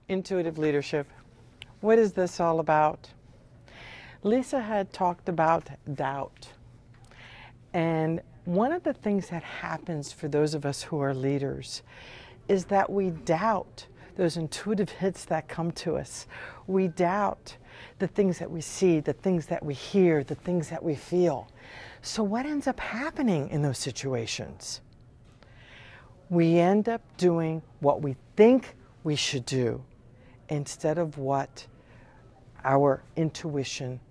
intuitive leadership. What is this all about? Lisa had talked about doubt. And one of the things that happens for those of us who are leaders is that we doubt those intuitive hits that come to us. We doubt the things that we see, the things that we hear, the things that we feel. So what ends up happening in those situations? We end up doing what we think we should do instead of what our intuition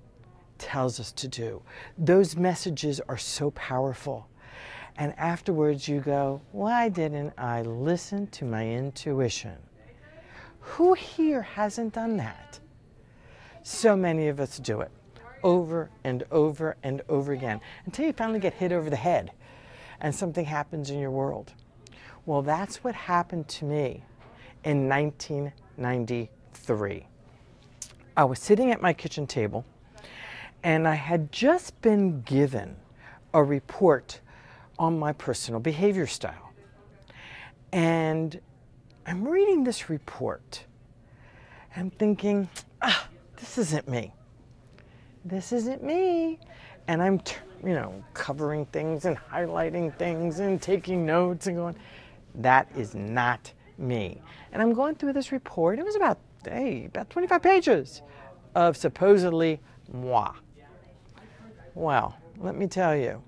tells us to do. Those messages are so powerful. And afterwards you go, why didn't I listen to my intuition? Who here hasn't done that? So many of us do it over and over and over again until you finally get hit over the head and something happens in your world. Well, that's what happened to me in 1993. I was sitting at my kitchen table and I had just been given a report on my personal behavior style. And I'm reading this report. I'm thinking, this isn't me. This isn't me. And I'm, covering things and highlighting things and taking notes and going, that is not me. And I'm going through this report. It was about 25 pages of supposedly moi. Well, let me tell you,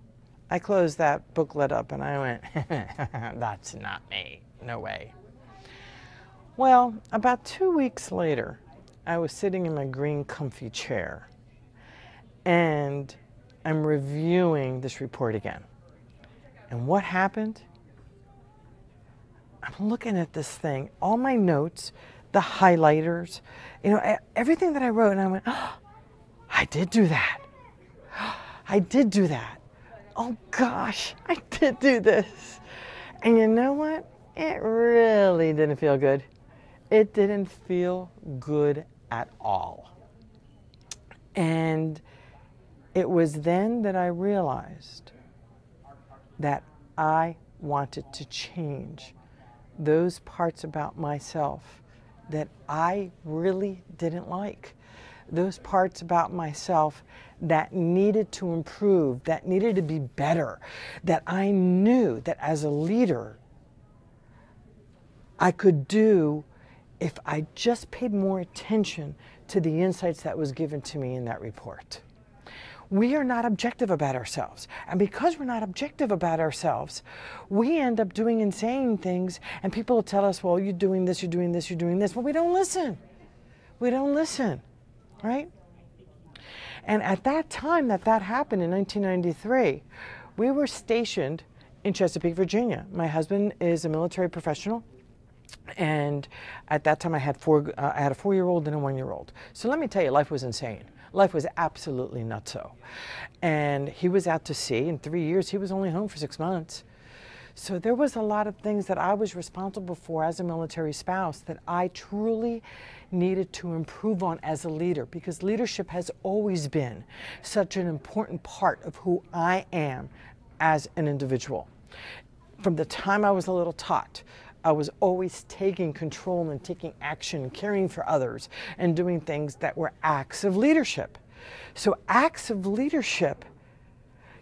I closed that booklet up and I went, that's not me, no way. Well, about 2 weeks later, I was sitting in my green comfy chair and I'm reviewing this report again. And what happened? I'm looking at this thing, all my notes, the highlighters, everything that I wrote, and I went, I did do that. I did do that. Oh gosh, I did do this. And you know what? It really didn't feel good. It didn't feel good at all. And it was then that I realized that I wanted to change those parts about myself that I really didn't like. Those parts about myself that needed to improve, that needed to be better, that I knew that as a leader I could do if I just paid more attention to the insights that was given to me in that report. We are not objective about ourselves. And because we're not objective about ourselves, we end up doing and saying things, and people will tell us, well, you're doing this, you're doing this, you're doing this. But we don't listen. We don't listen, right? And at that time that happened in 1993, we were stationed in Chesapeake, Virginia. My husband is a military professional. And at that time I had a 4-year-old and a 1-year-old. So let me tell you, life was insane. Life was absolutely nutso. And he was out to sea. In 3 years, he was only home for 6 months. So there was a lot of things that I was responsible for as a military spouse that I truly needed to improve on as a leader, because leadership has always been such an important part of who I am as an individual. From the time I was a little tot, I was always taking control and taking action, caring for others, and doing things that were acts of leadership. So acts of leadership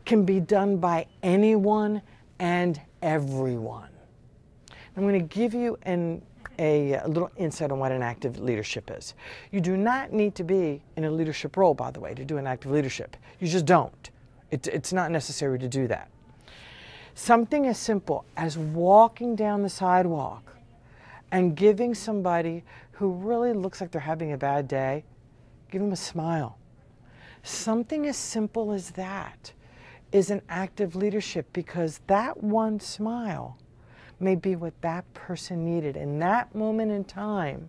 can be done by anyone and everyone. I'm going to give you a little insight on what an active leadership is. You do not need to be in a leadership role, by the way, to do an active leadership. You just don't. It's not necessary to do that. Something as simple as walking down the sidewalk and giving somebody who really looks like they're having a bad day, give them a smile. Something as simple as that is an act of leadership, because that one smile may be what that person needed in that moment in time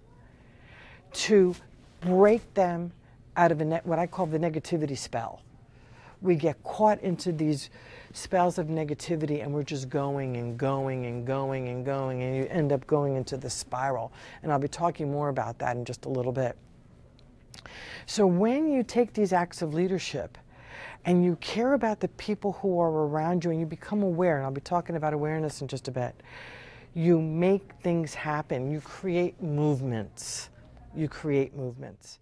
to break them out of what I call the negativity spell. We get caught into these spells of negativity and we're just going and going and going and going, and you end up going into the spiral. And I'll be talking more about that in just a little bit. So when you take these acts of leadership and you care about the people who are around you and you become aware, and I'll be talking about awareness in just a bit, You make things happen. You create movements. You create movements.